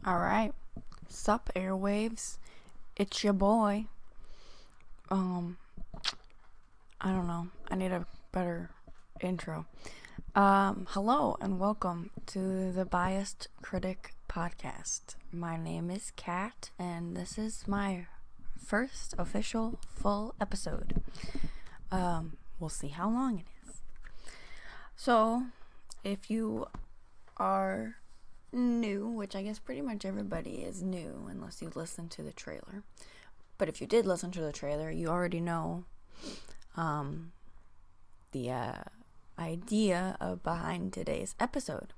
All right. Sup, airwaves. It's your boy. I don't know. I need a better intro. Hello and welcome to the Biased Critic podcast. My name is Kat, and this is my first official full episode. We'll see how long it is. So, if you are new, which I guess pretty much everybody is new unless you listen to the trailer. But if you did listen to the trailer, you already know the idea of behind today's episode.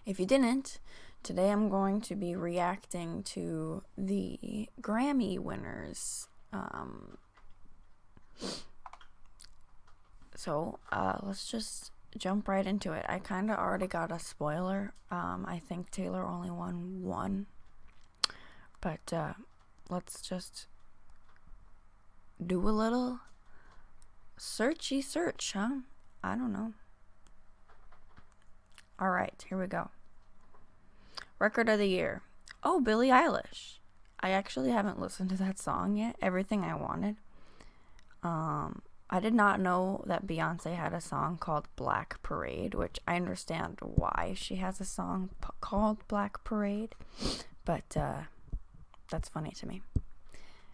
If you didn't, today I'm going to be reacting to the Grammy winners. So let's just jump right into it. I kind of already got a spoiler. I think Taylor only won one. But let's just do a little searchy search, huh? I don't know. Alright, here we go. Record of the year. Oh, Billie Eilish. I actually haven't listened to that song yet. Everything I Wanted. I did not know that Beyonce had a song called Black Parade, which I understand why she has a song called Black Parade, but that's funny to me.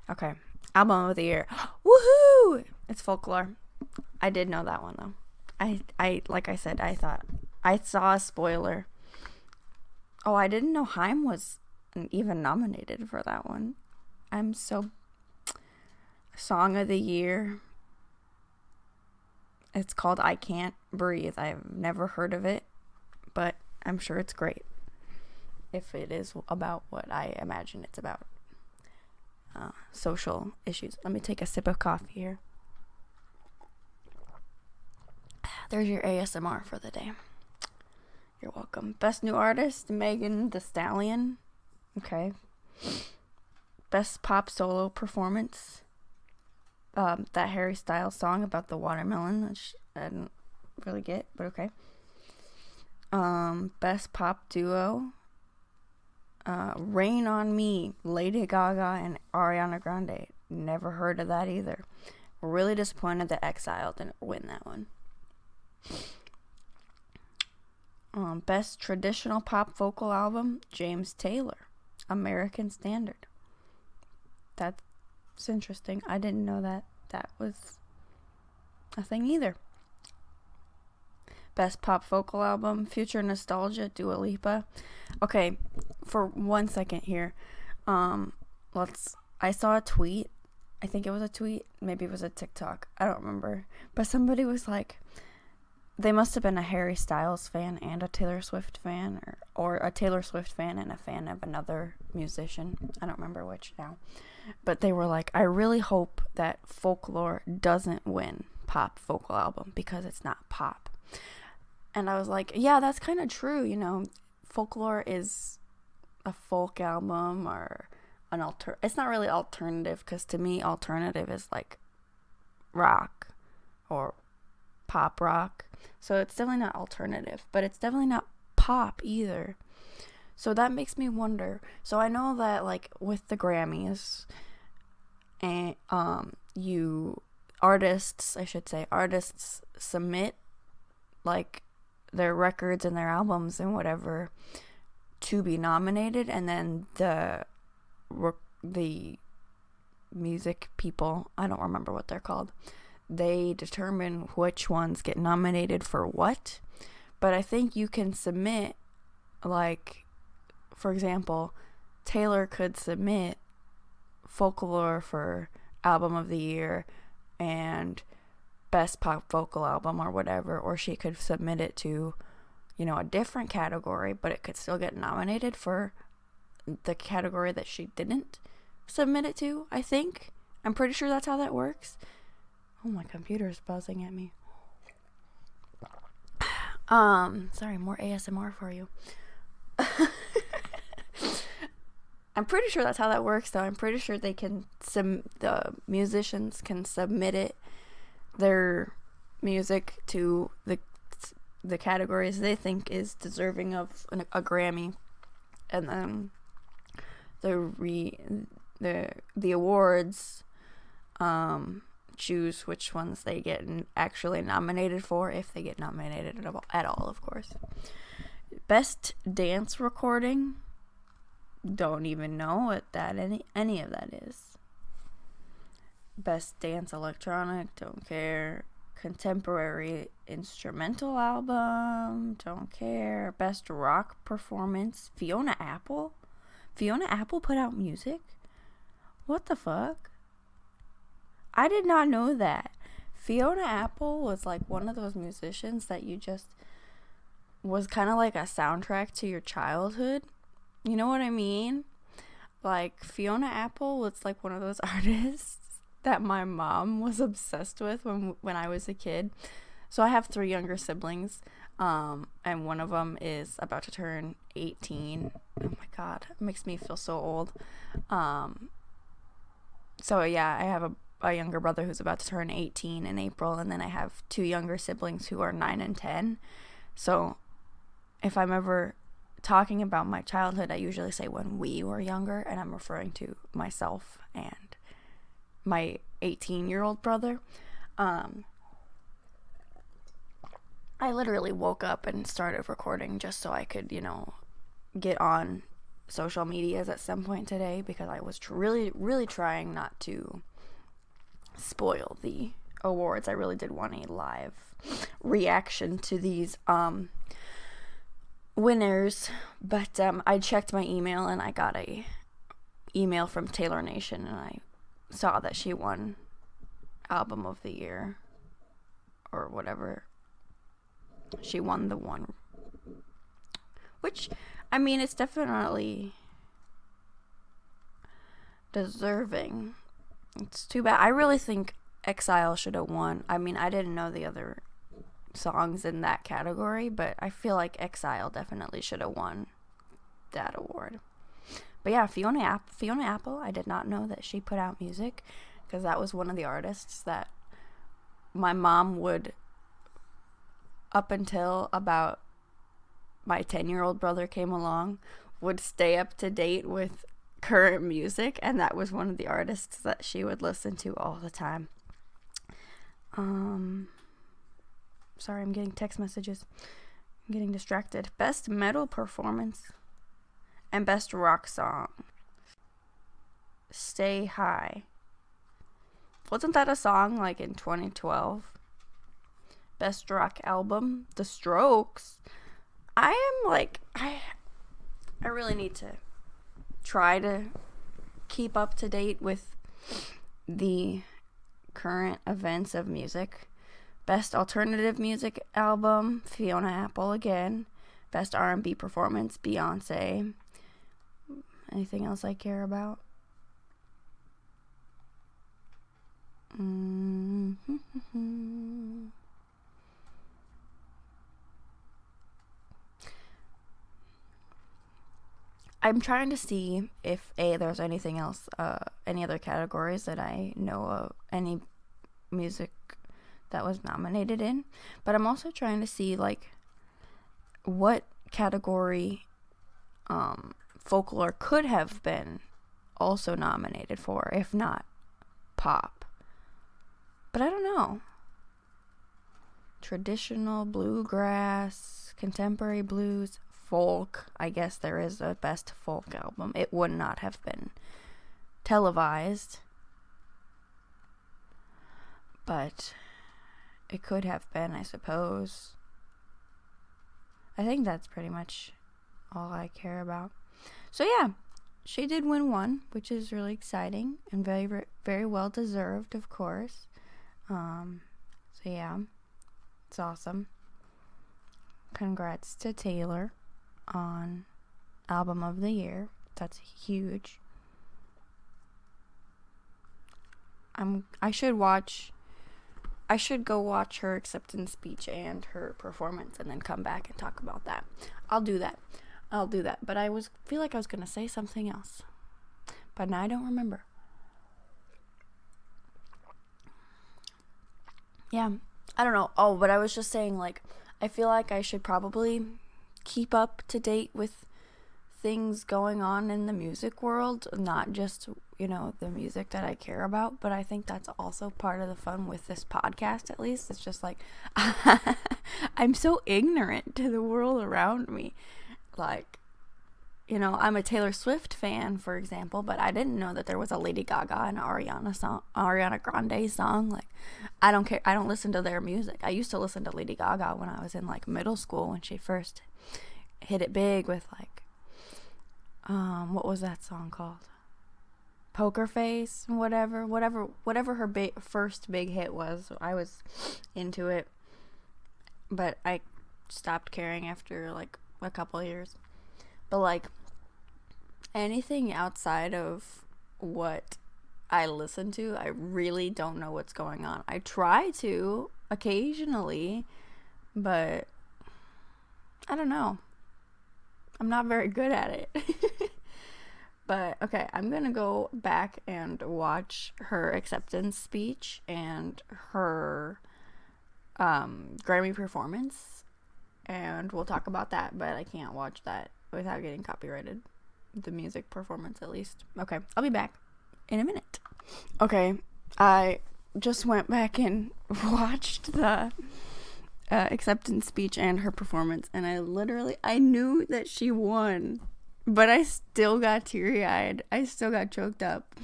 Okay, album of the year. Woohoo! It's Folklore. I did know that one though. I like I said, I thought I saw a spoiler. Oh, I didn't know Haim was even nominated for that one. I'm so... Song of the year. It's called I Can't Breathe. I've never heard of it, but I'm sure it's great. If it is about what I imagine it's about. Social issues. Let me take a sip of coffee here. There's your ASMR for the day. You're welcome. Best New Artist, Megan Thee Stallion. Okay. Best Pop Solo Performance. That Harry Styles song about the watermelon, which I didn't really get, but okay. Best Pop Duo. Rain on Me, Lady Gaga and Ariana Grande. Never heard of that either. Really disappointed that Exile didn't win that one. Best Traditional Pop Vocal Album, James Taylor, American Standard. That's interesting. I didn't know that was a thing either. Best Pop Vocal Album, Future Nostalgia, Dua Lipa. Okay, for 1 second here. I saw a tweet. I think it was a tweet. Maybe it was a TikTok. I don't remember. But somebody was like, they must have been a Harry Styles fan and a Taylor Swift fan, or a Taylor Swift fan and a fan of another musician. I don't remember which now. But they were like, I really hope that Folklore doesn't win Pop Vocal Album because it's not pop. And I was like, yeah, that's kind of true, you know. Folklore is a folk album or it's not really alternative, because to me alternative is like rock or pop rock. So it's definitely not alternative, but it's definitely not pop either. So that makes me wonder. So I know that like with the Grammys, and artists submit like their records and their albums and whatever to be nominated, and then the music people, I don't remember what they're called, they determine which ones get nominated for what. But I think you can submit, like, for example, Taylor could submit Folklore for Album of the Year and Best Pop Vocal Album or whatever, or she could submit it to, you know, a different category, but it could still get nominated for the category that she didn't submit it to, I think. I'm pretty sure that's how that works. Oh, my computer's buzzing at me. Sorry, more ASMR for you. I'm pretty sure that's how that works, though. I'm pretty sure they can, the musicians can submit their music to the categories they think is deserving of a Grammy. and then the awards choose which ones they get actually nominated for, if they get nominated at all, of course. Best dance recording, don't even know what that any of that is. Best dance electronic, don't care. Contemporary instrumental album, don't care. Best rock performance, Fiona Apple put out music? What the fuck? I did not know that. Fiona Apple was like one of those musicians that you just was kind of like a soundtrack to your childhood. You know what I mean? Like, Fiona Apple was like one of those artists that my mom was obsessed with when I was a kid. So I have 3 younger siblings, and one of them is about to turn 18. Oh my god, it makes me feel so old. So yeah, I have a younger brother who's about to turn 18 in April, and then I have 2 younger siblings who are 9 and 10. So if I'm ever talking about my childhood, I usually say when we were younger, and I'm referring to myself and my 18-year-old brother. I literally woke up and started recording just so I could, get on social medias at some point today, because I was really, really trying not to spoil the awards. I really did want a live reaction to these winners, but I checked my email and I got a email from Taylor Nation, and I saw that she won Album of the Year or whatever. She won the one, which, I mean, it's definitely deserving. It's too bad. I really think Exile should have won. I mean, I didn't know the other songs in that category, but I feel like Exile definitely should have won that award. But yeah, Fiona Apple, I did not know that she put out music, because that was one of the artists that my mom would, up until about my 10-year-old brother came along, would stay up to date with current music, and that was one of the artists that she would listen to all the time. Sorry, I'm getting text messages. I'm getting distracted. Best metal performance and best rock song, Stay High. Wasn't that a song like in 2012? Best rock album, The Strokes. I really need to try to keep up to date with the current events of music. Best alternative music album, Fiona Apple again. Best R&B performance, Beyonce. Anything else I care about? I'm trying to see if there's anything else, any other categories that I know of, any music that was nominated in, but I'm also trying to see like what category folklore could have been also nominated for, if not pop. But I don't know. Traditional, bluegrass, contemporary blues, folk. I guess there is a best folk album. It would not have been televised, but it could have been, I suppose. I think that's pretty much all I care about. So yeah, she did win one, which is really exciting and very, very well deserved, of course. So yeah, it's awesome. Congrats to Taylor on Album of the Year. That's huge. I should go watch her acceptance speech and her performance and then come back and talk about that. I'll do that. But feel like I was going to say something else, but now I don't remember. Yeah, I don't know. Oh, but I was just saying, like, I feel like I should probably keep up to date with things going on in the music world, not just, the music that I care about, but I think that's also part of the fun with this podcast, at least. It's just like, I'm so ignorant to the world around me. Like, I'm a Taylor Swift fan, for example, but I didn't know that there was a Lady Gaga and Ariana Grande song. Like, I don't care. I don't listen to their music. I used to listen to Lady Gaga when I was in, like, middle school, when she first hit it big with, like, what was that song called? Poker Face, whatever her first big hit was. I was into it, but I stopped caring after, like, a couple years. But, like, anything outside of what I listen to, I really don't know what's going on. I try to occasionally, but I don't know. I'm not very good at it. But, okay, I'm going to go back and watch her acceptance speech and her Grammy performance, and we'll talk about that, but I can't watch that without getting copyrighted. The music performance, at least. Okay, I'll be back in a minute. Okay, I just went back and watched the acceptance speech and her performance, and I knew that she won, but I still got teary-eyed. I still got choked up.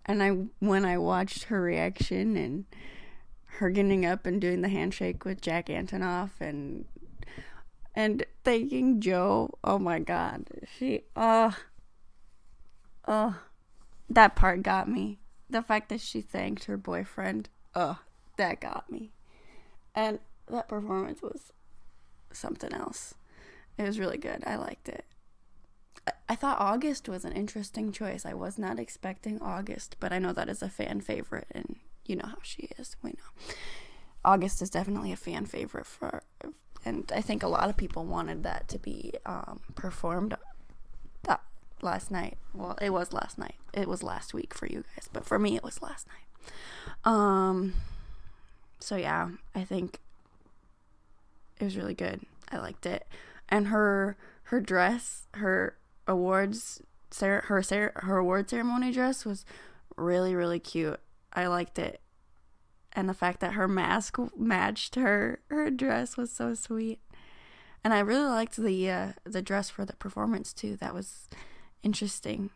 And when I watched her reaction and her getting up and doing the handshake with Jack Antonoff and thanking Joe, oh my God, that part got me. The fact that she thanked her boyfriend, that got me. And that performance was something else. It was really good. I liked it. I thought August was an interesting choice. I was not expecting August, but I know that is a fan favorite, and you know how she is. We know. August is definitely a fan favorite and I think a lot of people wanted that to be performed last night. Well, it was last night. It was last week for you guys, but for me it was last night. So yeah, I think it was really good. I liked it. And her dress, her award ceremony dress was really, really cute. I liked it. And the fact that her mask matched her dress was so sweet. And I really liked the dress for the performance too. That was interesting.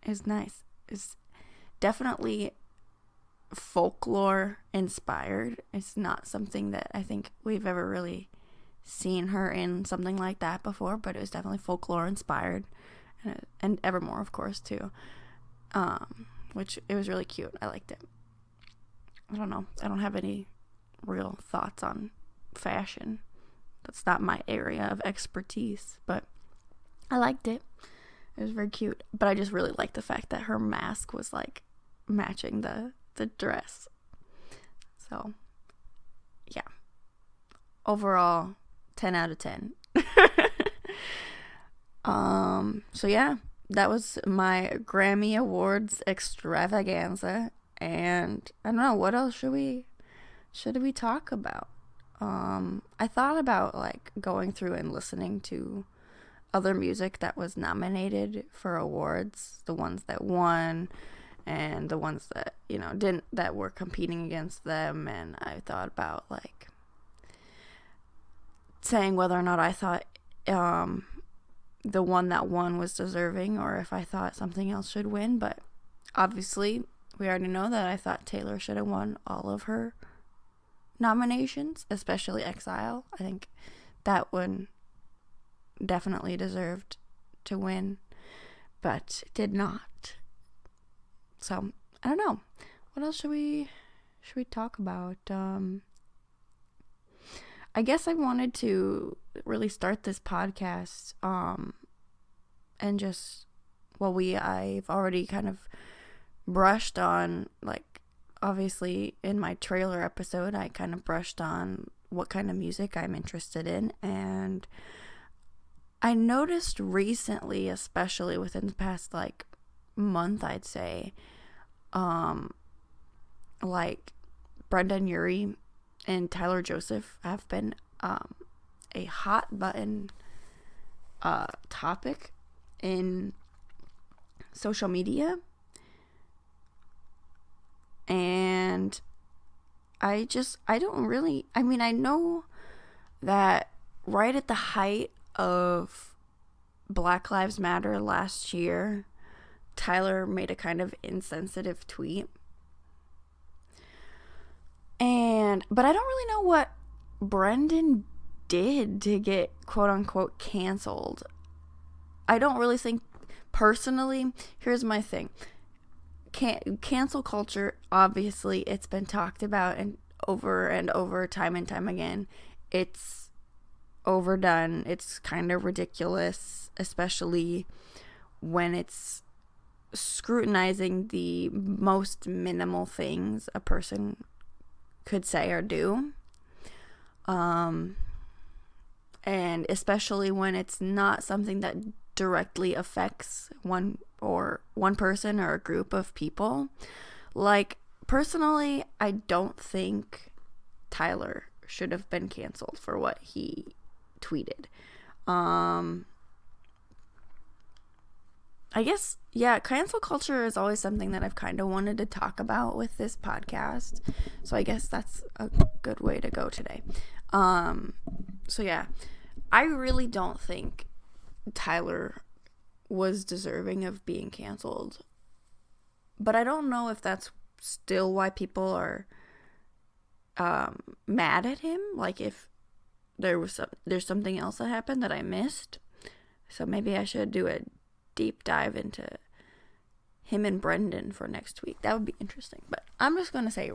It was nice. It's definitely folklore inspired. It's not something that I think we've ever really seen her in something like that before, but it was definitely folklore inspired, and Evermore, of course, too. Which it was really cute. I liked it. I don't know. I don't have any real thoughts on fashion. That's not my area of expertise, but I liked it. It was very cute. But I just really liked the fact that her mask was like matching the dress. So, yeah. Overall, 10 out of 10. So yeah, that was my Grammy Awards extravaganza. And I don't know, what else should we talk about? I thought about like going through and listening to other music that was nominated for awards, the ones that won and the ones that, didn't, that were competing against them. And I thought about like saying whether or not I thought the one that won was deserving, or if I thought something else should win. But obviously we already know that I thought Taylor should have won all of her nominations, especially Exile. I think that one definitely deserved to win, but did not. So I don't know. What else should we talk about? I guess I wanted to really start this podcast and just, I've already kind of brushed on, like, obviously in my trailer episode, I kind of brushed on what kind of music I'm interested in, and I noticed recently, especially within the past, like, month, I'd say, like, Brenda Urie and Tyler Joseph have been a hot button topic in social media. And I know that right at the height of Black Lives Matter last year, Tyler made a kind of insensitive tweet. But I don't really know what Brendan did to get quote unquote canceled. I don't really think, personally, here's my thing. Cancel culture, obviously, it's been talked about and over, time and time again. It's overdone. It's kind of ridiculous, especially when it's scrutinizing the most minimal things a person could say or do. And especially when it's not something that directly affects one person or a group of people. Like, personally, I don't think Tyler should have been canceled for what he tweeted. I guess, yeah, cancel culture is always something that I've kind of wanted to talk about with this podcast. So I guess that's a good way to go today. So yeah, I really don't think Tyler was deserving of being canceled. But I don't know if that's still why people are mad at him. Like, if there's something else that happened that I missed. So maybe I should do a deep dive into him and Brendan for next week. That would be interesting. But I'm just going to say,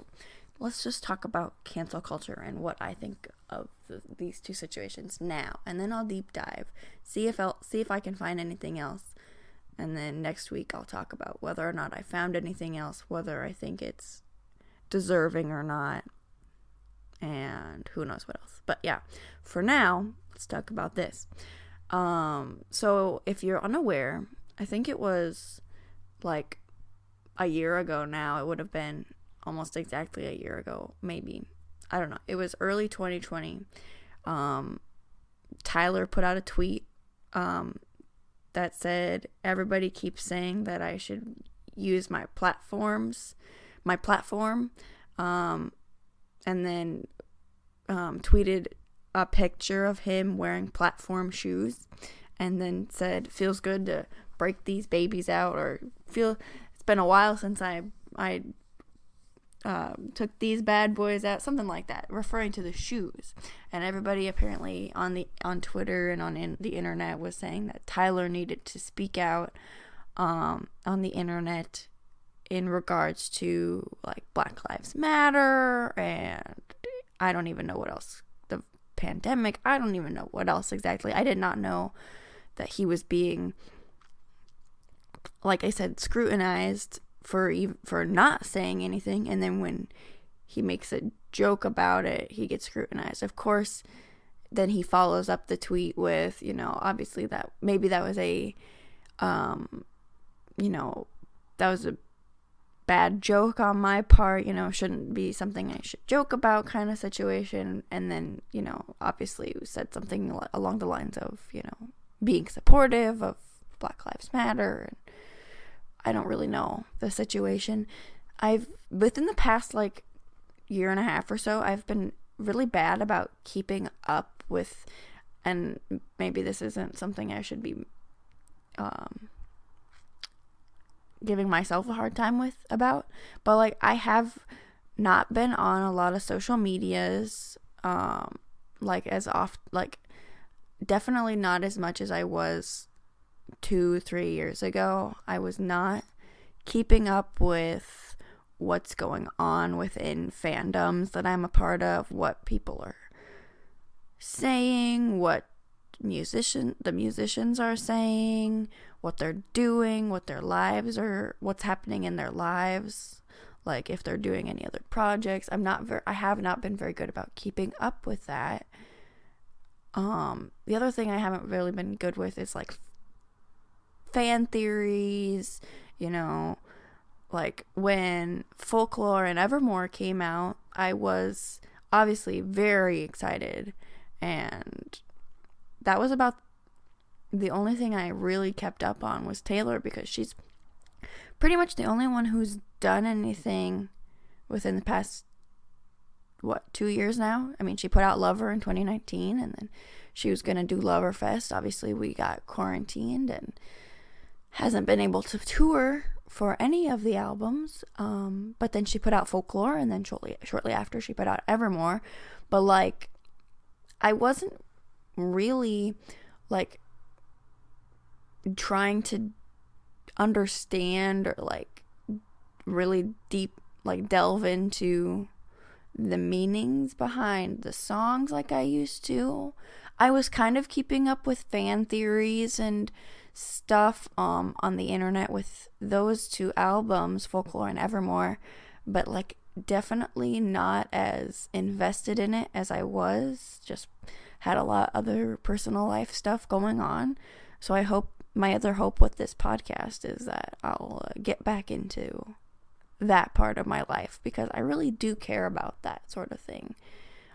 let's just talk about cancel culture and what I think of these two situations now. And then I'll deep dive, see if I can find anything else. And then next week I'll talk about whether or not I found anything else, whether I think it's deserving or not, and who knows what else. But yeah, for now, let's talk about this. So if you're unaware, I think it was like a year ago now. It would have been almost exactly a year ago, maybe. I don't know. It was early 2020. Tyler put out a tweet that said, everybody keeps saying that I should use my platform, and then tweeted a picture of him wearing platform shoes, and then said, feels good to break these babies out, or it's been a while since I took these bad boys out, something like that, referring to the shoes. And everybody apparently on Twitter and on the internet was saying that Tyler needed to speak out on the internet in regards to like Black Lives Matter, and I don't even know what else, the pandemic, I don't even know what else exactly. I did not know that he was being, like I said, scrutinized for not saying anything, and then when he makes a joke about it, he gets scrutinized. Of course, then he follows up the tweet with, obviously that maybe that was a that was a bad joke on my part, shouldn't be something I should joke about kind of situation. And then, obviously said something along the lines of, being supportive of Black Lives Matter. And I don't really know the situation. Within the past like year and a half or so, I've been really bad about keeping up with, and maybe this isn't something I should be giving myself a hard time about, but like I have not been on a lot of social medias like as often, like definitely not as much as I was 2-3 years ago. I was not keeping up with what's going on within fandoms that I'm a part of, what people are saying, what the musicians are saying, what they're doing, what their lives are, what's happening in their lives, like if they're doing any other projects. I have not been very good about keeping up with that. The other thing I haven't really been good with is like fan theories, like when Folklore and Evermore came out, I was obviously very excited, and that was about the only thing I really kept up on was Taylor, because she's pretty much the only one who's done anything within the past, 2 years now? I mean, she put out Lover in 2019, and then she was going to do Loverfest. Obviously, we got quarantined and hasn't been able to tour for any of the albums. But then she put out Folklore, and then shortly after she put out Evermore. But, like, I wasn't really, like, trying to understand or, like, really deep, like, delve into the meanings behind the songs like I used to. I was kind of keeping up with fan theories and stuff on the internet with those two albums, Folklore and Evermore, but, like, definitely not as invested in it as I was. Just had a lot of other personal life stuff going on. So I hope, my other hope with this podcast is that I'll get back into that part of my life, because I really do care about that sort of thing.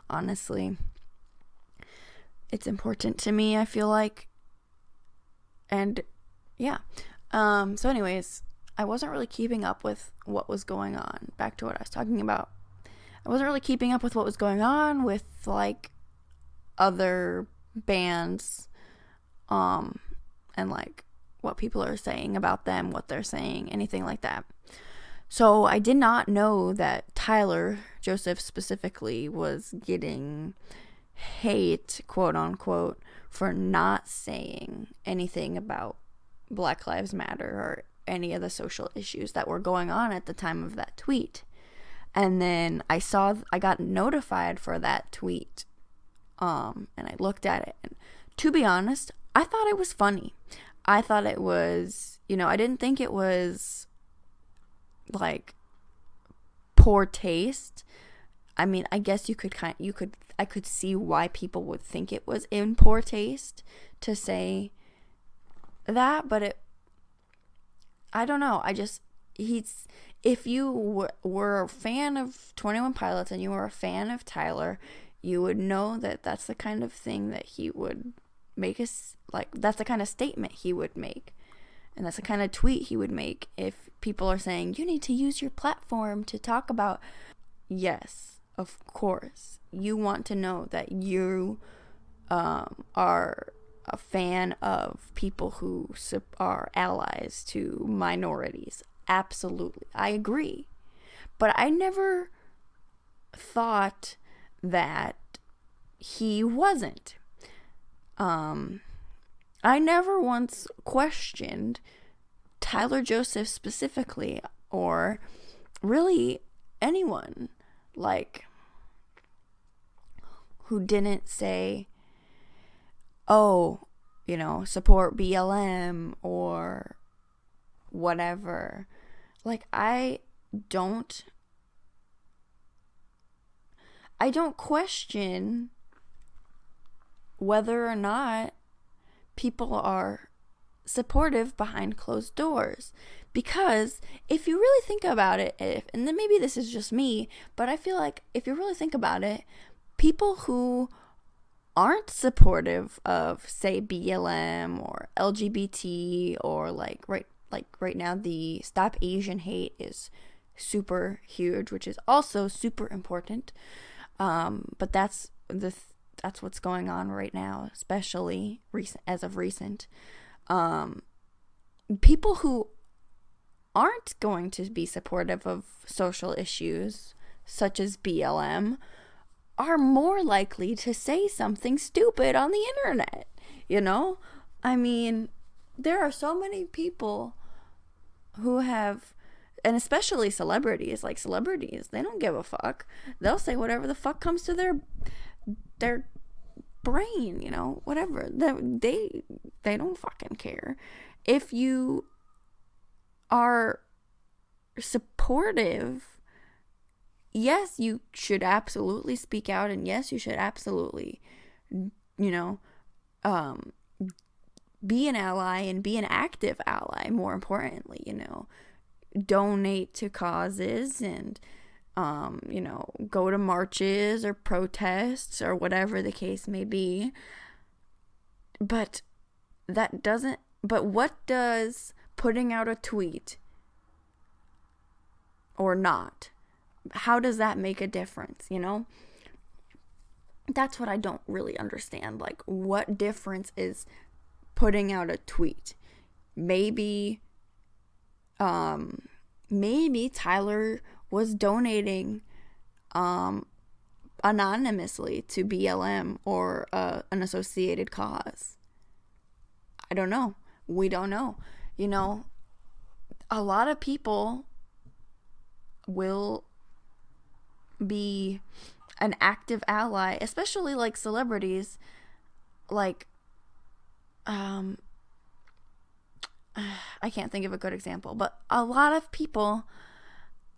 Honestly, it's important to me, I feel like. And yeah. So anyways, I wasn't really keeping up with what was going on. Back to what I was talking about. I wasn't really keeping up with what was going on with, like, other bands, and, like, what people are saying about them, what they're saying, anything like that. So I did not know that Tyler Joseph specifically was getting hate, quote unquote, for not saying anything about Black Lives Matter or any of the social issues that were going on at the time of that tweet. And then I got notified for that tweet, and I looked at it, and to be honest, I thought it was funny. I thought it was, I didn't think it was, like, poor taste. I mean, I guess I could see why people would think it was in poor taste to say that, but I don't know. If you were a fan of 21 Pilots and you were a fan of Tyler, you would know that that's the kind of thing that he would make that's the kind of statement he would make. And that's the kind of tweet he would make if people are saying, you need to use your platform to talk about. Yes, of course. You want to know that you are a fan of people who are allies to minorities. Absolutely. I agree. But I never thought that he wasn't. I never once questioned Tyler Joseph specifically, or really anyone, like, who didn't say, oh, support BLM or whatever. Like, I don't question whether or not people are supportive behind closed doors. Because if you really think about it, and then maybe this is just me, but I feel like if you really think about it, people who aren't supportive of, say, BLM or LGBT, or like right now the Stop Asian Hate is super huge, which is also super important. But that's what's going on right now, especially as of recent. People who aren't going to be supportive of social issues such as BLM are more likely to say something stupid on the internet. I mean, there are so many people who have, and especially celebrities, they don't give a fuck. They'll say whatever the fuck comes to their brain, whatever. They don't fucking care. If you are supportive, yes, you should absolutely speak out, and yes, you should absolutely, be an ally and be an active ally, more importantly, donate to causes and, go to marches or protests or whatever the case may be. But but what does putting out a tweet or not, how does that make a difference, you know? That's what I don't really understand. Like, what difference is putting out a tweet? Maybe Tyler was donating anonymously to BLM or an associated cause. I don't know. We don't know. You know, a lot of people will be an active ally, especially like celebrities, like I can't think of a good example, but a lot of people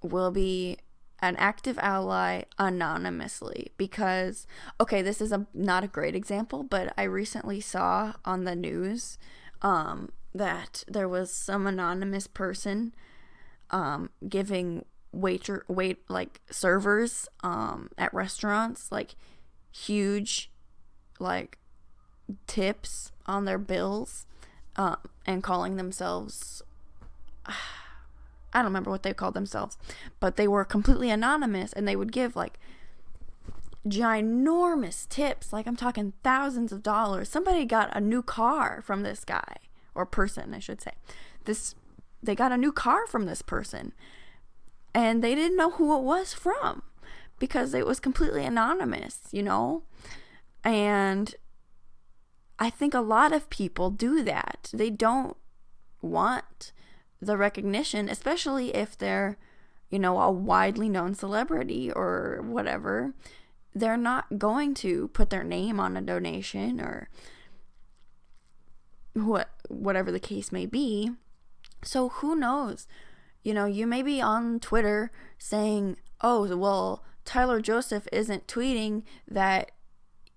will be an active ally anonymously because, okay, this is not a great example, but I recently saw on the news that there was some anonymous person giving servers at restaurants like huge like tips on their bills and calling themselves, I don't remember what they called themselves, but they were completely anonymous, and they would give like ginormous tips, like I'm talking thousands of dollars. Somebody got a new car from this guy, or person I should say. They got a new car from this person, and they didn't know who it was from because it was completely anonymous, you know? And I think a lot of people do that. They don't want the recognition, especially if they're, you know, a widely known celebrity or whatever. They're not going to put their name on a donation or whatever the case may be. So who knows? You know, you may be on Twitter saying, oh, well, Tyler Joseph isn't tweeting that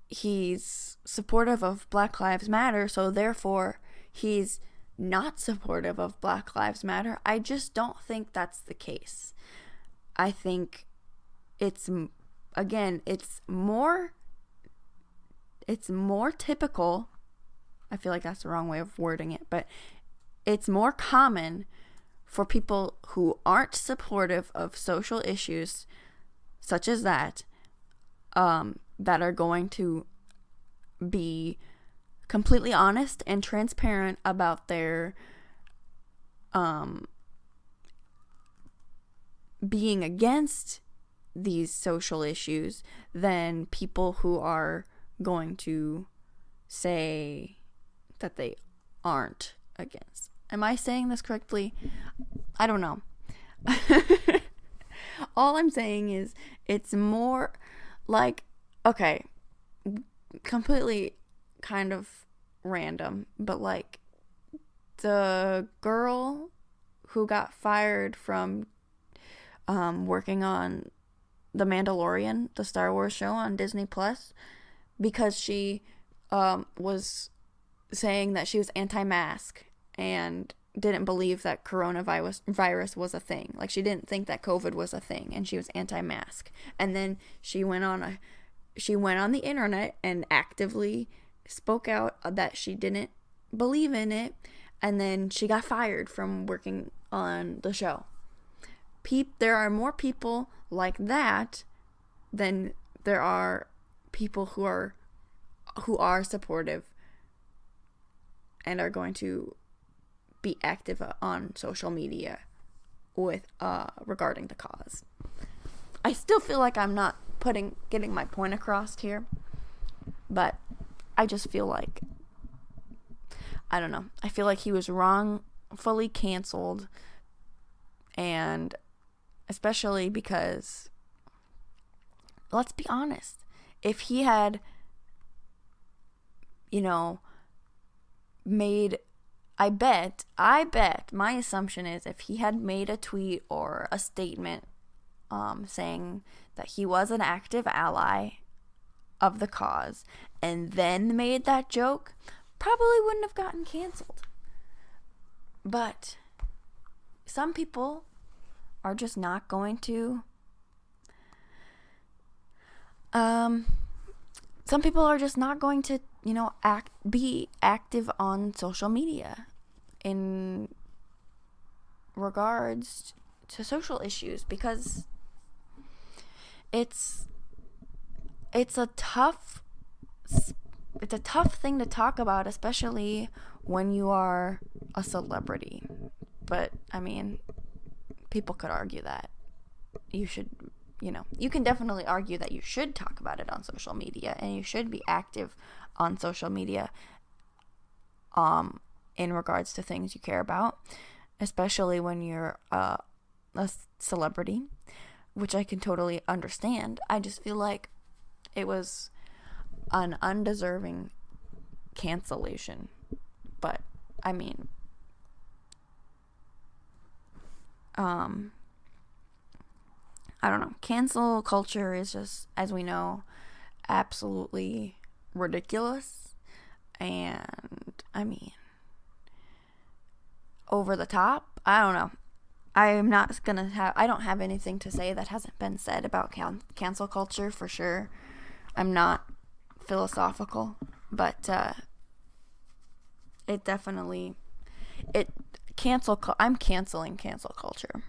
he's supportive of Black Lives Matter, so therefore he's not supportive of Black Lives Matter. I just don't think that's the case. I think it's more typical. I feel like that's the wrong way of wording it, but it's more common for people who aren't supportive of social issues such as that are going to be completely honest and transparent about their being against these social issues than people who are going to say that they aren't against. Am I saying this correctly? I don't know. All I'm saying is it's more like, okay, completely kind of random, but like the girl who got fired from working on The Mandalorian, the Star Wars show on Disney Plus, because she was saying that she was anti-mask and didn't believe that coronavirus was a thing. Like, she didn't think that COVID was a thing, and she was anti-mask. And then she went on the internet and actively spoke out that she didn't believe in it, and then she got fired from working on the show. There are more people like that than there are people who are supportive and are going to be active on social media with regarding the cause. I still feel like I'm not getting my point across here, but I just feel like, I don't know, I feel like he was wrongfully canceled, and especially because, let's be honest, if he had, you know, made, I bet, my assumption is if he had made a tweet or a statement saying that he was an active ally of the cause and then made that joke, probably wouldn't have gotten canceled. But some people are just not going to be active on social media in regards to social issues, because it's a tough thing to talk about, especially when you are a celebrity. But I mean, people could argue that you should, you can definitely argue that you should talk about it on social media, and you should be active on social media in regards to things you care about, especially when you're a celebrity, which I can totally understand. I just feel like it was an undeserving cancellation. But I mean, I don't know. Cancel culture is just, as we know, absolutely ridiculous. And I mean, over the top. I don't know. I don't have anything to say that hasn't been said about cancel culture, for sure. I'm not philosophical, but it definitely, I'm canceling cancel culture.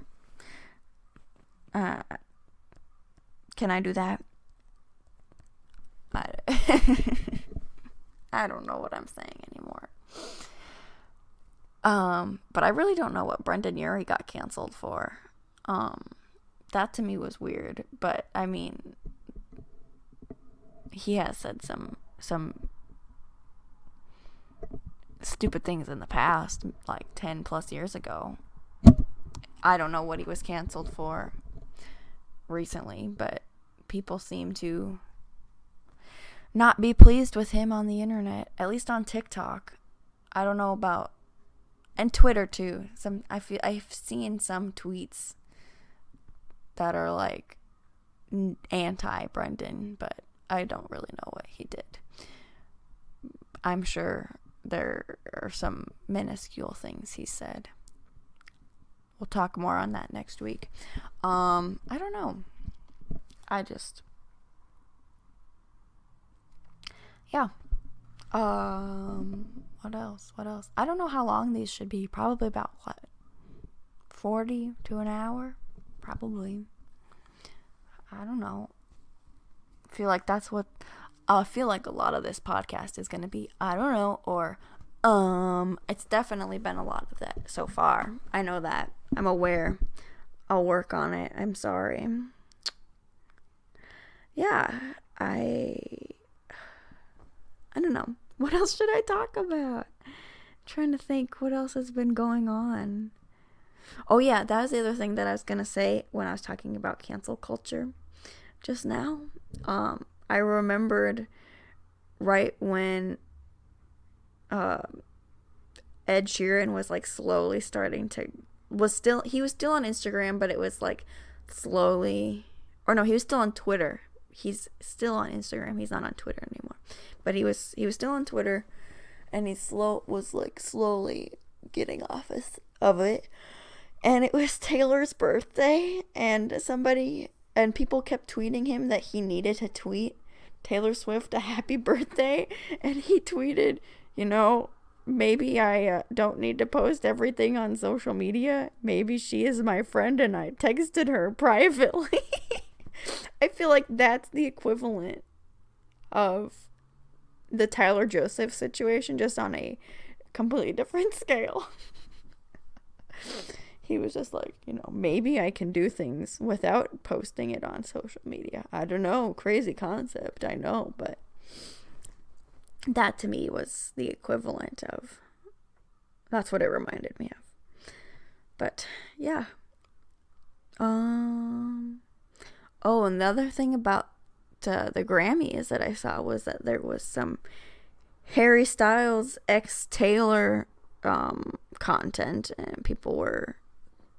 Can I do that? I don't know what I'm saying anymore. But I really don't know what Brendan Urie got canceled for. That to me was weird, but I mean, he has said some stupid things in the past, like 10 plus years ago. I don't know what he was canceled for recently, but people seem to not be pleased with him on the internet, at least on TikTok. I don't know about, and Twitter too. I've seen some tweets that are like anti Brendan, but I don't really know what he did. I'm sure there are some minuscule things he said. We'll talk more on that next week. I don't know. Yeah. What else? I don't know how long these should be. Probably about 40 to an hour? Probably. I don't know. I feel like a lot of this podcast is going to be, I don't know, or, it's definitely been a lot of that so far. I know that. I'm aware. I'll work on it. I'm sorry. Yeah, I don't know. What else should I talk about? I'm trying to think what else has been going on. Oh yeah, that was the other thing that I was going to say when I was talking about cancel culture just now. I remembered right when Ed Sheeran was like slowly starting to he was still on Instagram, but it was like slowly, or no, he was still on Twitter. He's still on Instagram. He's not on Twitter anymore. But he was still on Twitter, and he was like slowly getting off of it. And it was Taylor's birthday, and people kept tweeting him that he needed to tweet Taylor Swift a happy birthday, and he tweeted, maybe I don't need to post everything on social media. Maybe she is my friend, and I texted her privately. I feel like that's the equivalent of the Tyler Joseph situation, just on a completely different scale. He was just like, maybe I can do things without posting it on social media. I don't know, crazy concept, I know, but that to me was the equivalent of, that's what it reminded me of. But yeah. Oh, another thing about the Grammys that I saw was that there was some Harry Styles x Taylor content, and people were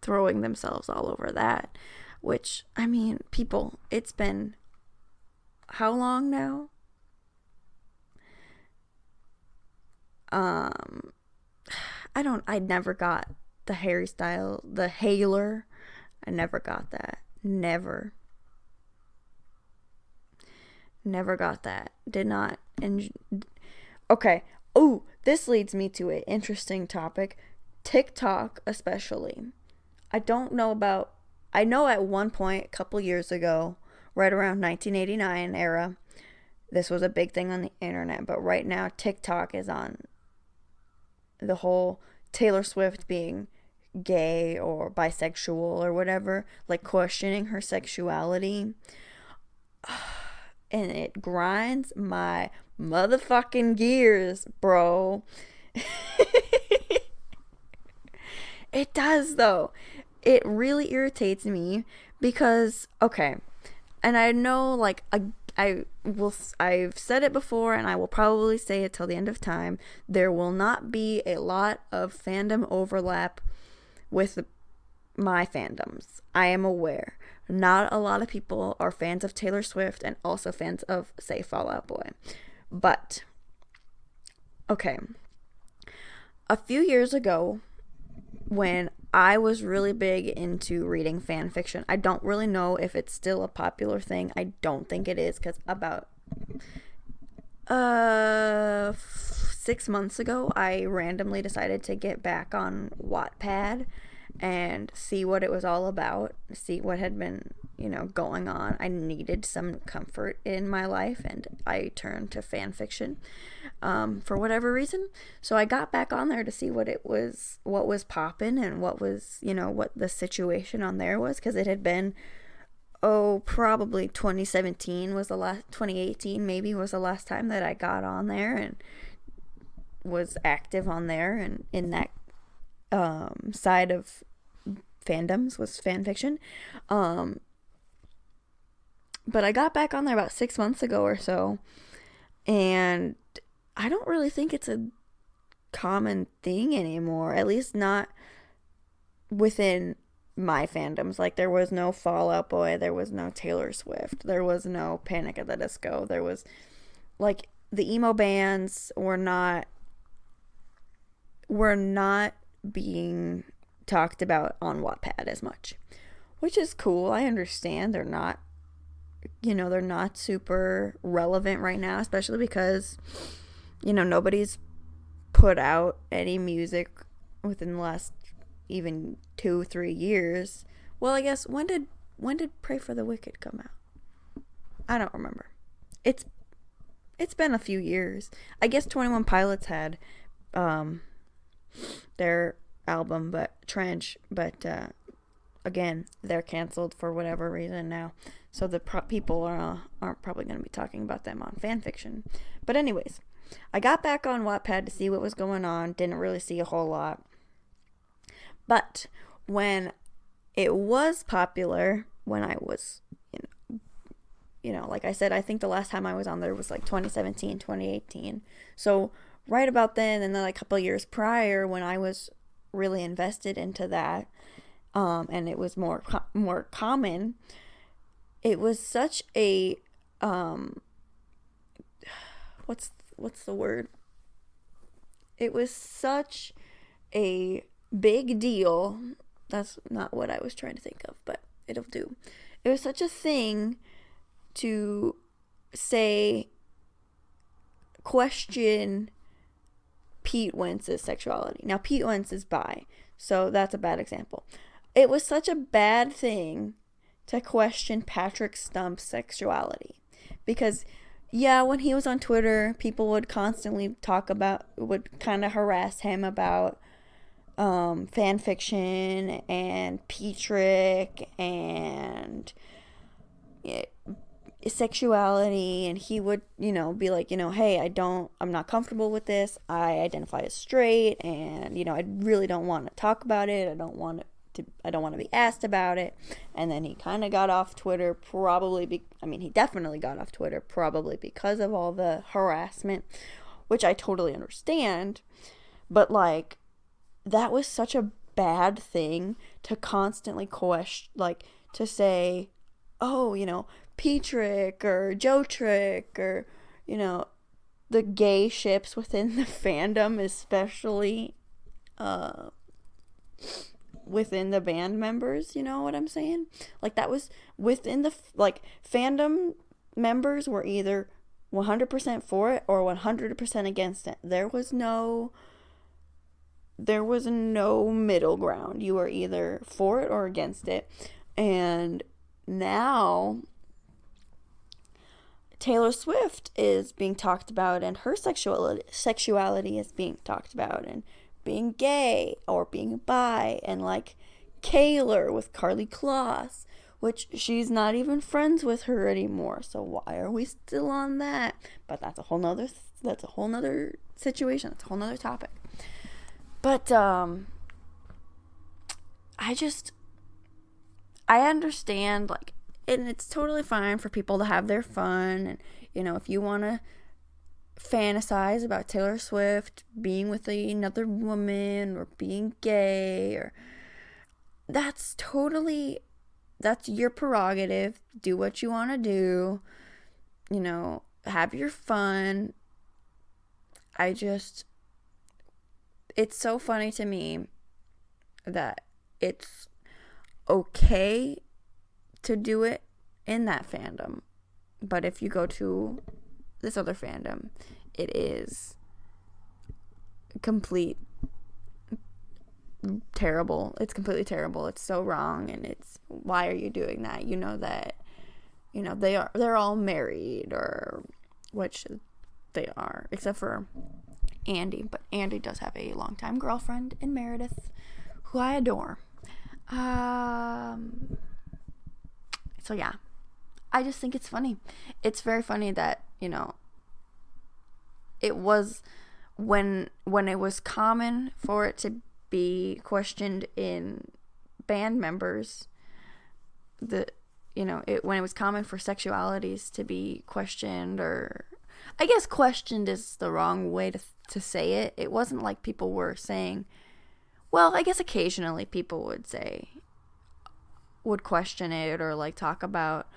throwing themselves all over that, which, I mean, people, it's been how long now? I never got the Harry Styles, the Hailer. I never got that. Never got that. Did not. And Okay. Oh, this leads me to an interesting topic. TikTok, especially. I don't know about. I know at one point, a couple years ago, right around 1989 era, this was a big thing on the internet. But right now, TikTok is on the whole Taylor Swift being gay or bisexual or whatever, like questioning her sexuality. And it grinds my motherfucking gears, bro. It does, though. It really irritates me because, okay, and I know, like, I've said it before, and I will probably say it till the end of time. There will not be a lot of fandom overlap with my fandoms. I am aware. Not a lot of people are fans of Taylor Swift and also fans of, say, Fall Out Boy. But, okay, a few years ago, when I was really big into reading fan fiction, I don't really know if it's still a popular thing. I don't think it is, because about 6 months ago, I randomly decided to get back on Wattpad and see what it was all about, see what had been, going on. I needed some comfort in my life, and I turned to fan fiction for whatever reason. So I got back on there to see what was popping, and what was, what the situation on there was, because it had been, probably 2017 was the last, 2018 maybe was the last time that I got on there and was active on there, and in that side of fandoms was fan fiction. But I got back on there about 6 months ago or so, and I don't really think it's a common thing anymore, at least not within my fandoms. Like, there was no Fall Out Boy, there was no Taylor Swift, there was no Panic at the Disco, there was, like, the emo bands were not being talked about on Wattpad as much, which is cool. I understand they're not super relevant right now, especially because, nobody's put out any music within the last even 2-3 years. Well, I guess, when did Pray for the Wicked come out? I don't remember. It's been a few years. I guess 21 Pilots had their album, but Trench, but again, they're canceled for whatever reason now, so the people aren't probably going to be talking about them on fanfiction. But anyways, I got back on Wattpad to see what was going on. Didn't really see a whole lot, but when it was popular, when I was, like I said, I think the last time I was on there was like 2017, 2018. So right about then, and then like a couple of years prior, when I was really invested into that, and it was more common, it was such a what's the word? It was such a big deal. That's not what I was trying to think of, but it'll do. It was such a thing to say, question Pete Wentz's sexuality. Now, Pete Wentz is bi, so that's a bad example. It was such a bad thing to question Patrick Stump's sexuality, because, yeah, when he was on Twitter, people would constantly would kind of harass him about fan fiction and Petrick and sexuality, and he would, be like, hey, I'm not comfortable with this. I identify as straight, and, I really don't want to talk about it. I don't want to be asked about it. And then he kind of got off Twitter, he definitely got off Twitter probably because of all the harassment, which I totally understand. But, like, that was such a bad thing to constantly question, like, to say, oh, Petrick or Joe Trick, or, the gay ships within the fandom, especially within the band members, you know what I'm saying? Like, that was within the, like, fandom members were either 100% for it or 100% against it. There was no middle ground. You were either for it or against it. And now Taylor Swift is being talked about, and her sexuality is being talked about, and being gay or being bi, and like Kaylor with Karlie Kloss, which she's not even friends with her anymore. So why are we still on that? But that's a whole nother situation. That's a whole nother topic. But I understand, like, and it's totally fine for people to have their fun, and if you want to fantasize about Taylor Swift being with another woman or being gay, or that's your prerogative. Do what you want to do, have your fun. It's so funny to me that it's okay to do it in that fandom, but if you go to this other fandom, it is terrible. It's completely terrible. It's so wrong, and it's, why are you doing that? They're all married, or which they are, except for Andy, but Andy does have a longtime girlfriend in Meredith, who I adore. So yeah, I just think it's funny. It's very funny that, it was when it was common for it to be questioned in band members, when it was common for sexualities to be questioned, or I guess questioned is the wrong way to say it. It wasn't like people were saying, well, I guess occasionally people would question it, or like talk about,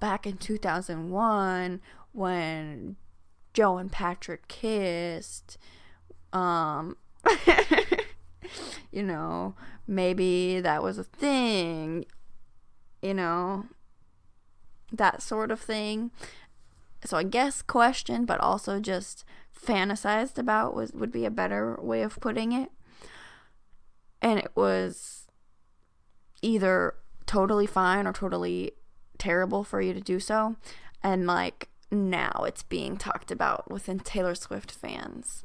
back in 2001 when Joe and Patrick kissed, maybe that was a thing, that sort of thing. So I guess question, but also just fantasized about would be a better way of putting it. And it was either totally fine or totally terrible for you to do so. And like, now it's being talked about within Taylor Swift fans.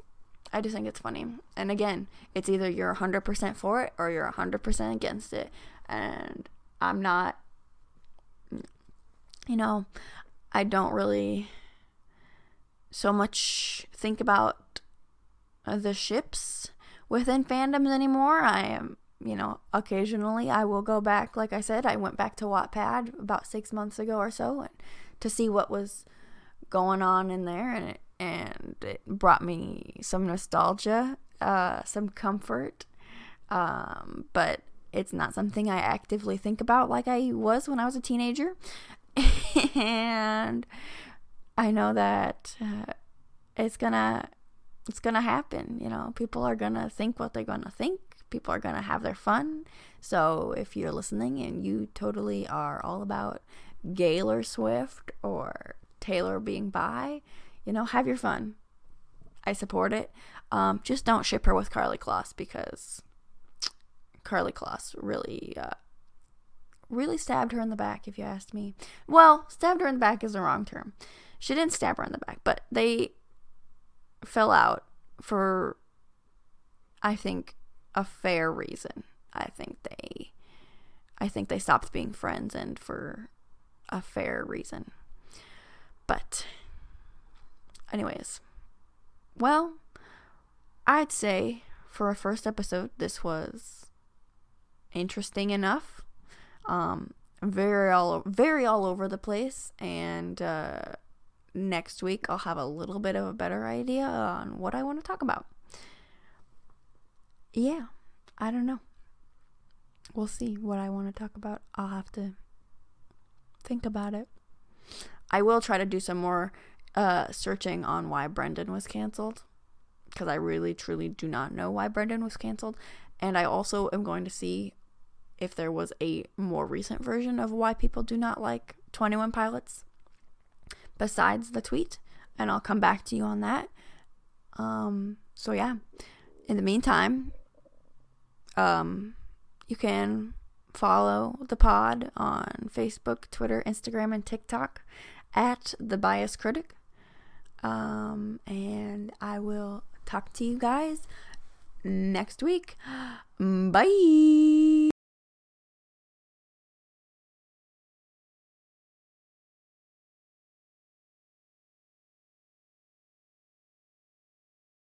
I just think it's funny. And again, it's either you're 100% for it or you're 100% against it. And I'm not, I don't really so much think about the ships within fandoms anymore. I am, occasionally I will go back. Like I said, I went back to Wattpad about 6 months ago or so to see what was going on in there, and it brought me some nostalgia, some comfort, but it's not something I actively think about like I was when I was a teenager. And I know that it's gonna happen. People are gonna think what they're gonna think. People are gonna have their fun. So if you're listening and you totally are all about Taylor Swift or Taylor being bi, have your fun. I support it. Just don't ship her with Karlie Kloss, because Karlie Kloss really stabbed her in the back, if you asked me. Well, stabbed her in the back is the wrong term. She didn't stab her in the back, but they fell out for, I think, a fair reason. I think they stopped being friends, and for a fair reason. But anyways, well, I'd say for a first episode, this was interesting enough. Very all over the place, and next week I'll have a little bit of a better idea on what I want to talk about. Yeah, I don't know. We'll see what I want to talk about. I'll have to think about it. I will try to do some more searching on why Brendan was canceled, because I really truly do not know why Brendan was canceled. And I also am going to see if there was a more recent version of why people do not like 21 Pilots, besides the tweet, and I'll come back to you on that. So yeah, in the meantime, you can follow the pod on Facebook, Twitter, Instagram, and TikTok at The Bias Critic. And I will talk to you guys next week. Bye.